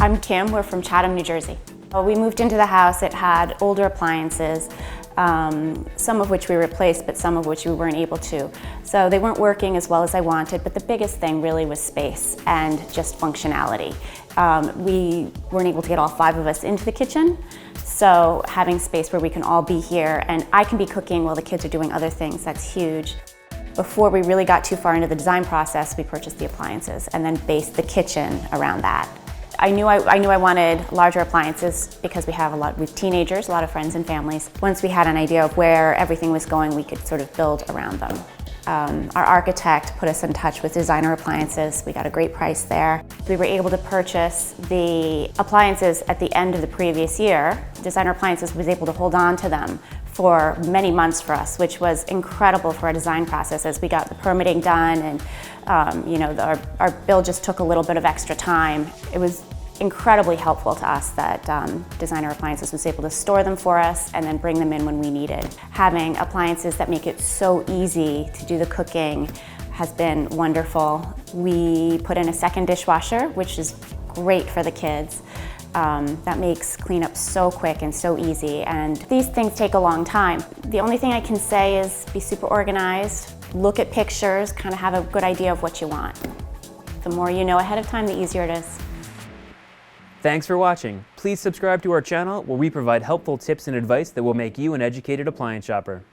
I'm Kim, we're from Chatham, New Jersey. We moved into the house, it had older appliances, some of which we replaced, but some of which we weren't able to. So they weren't working as well as I wanted, but the biggest thing really was space and just functionality. We weren't able to get all 5 of us into the kitchen, so having space where we can all be here and I can be cooking while the kids are doing other things, that's huge. Before we really got too far into the design process, we purchased the appliances and then based the kitchen around that. I knew I wanted larger appliances because we have teenagers, a lot of friends and families. Once we had an idea of where everything was going, we could sort of build around them. Our architect put us in touch with Designer Appliances. We got a great price there. We were able to purchase the appliances at the end of the previous year. Designer Appliances was able to hold on to them for many months for us, which was incredible for our design process as we got the permitting done and our build just took a little bit of extra time. It was incredibly helpful to us that Designer Appliances was able to store them for us and then bring them in when we needed. Having appliances that make it so easy to do the cooking has been wonderful. We put in a second dishwasher, which is great for the kids. That makes cleanup so quick and so easy, and these things take a long time. The only thing I can say is be super organized, look at pictures, kind of have a good idea of what you want. The more you know ahead of time, the easier it is. Thanks for watching. Please subscribe to our channel where we provide helpful tips and advice that will make you an educated appliance shopper.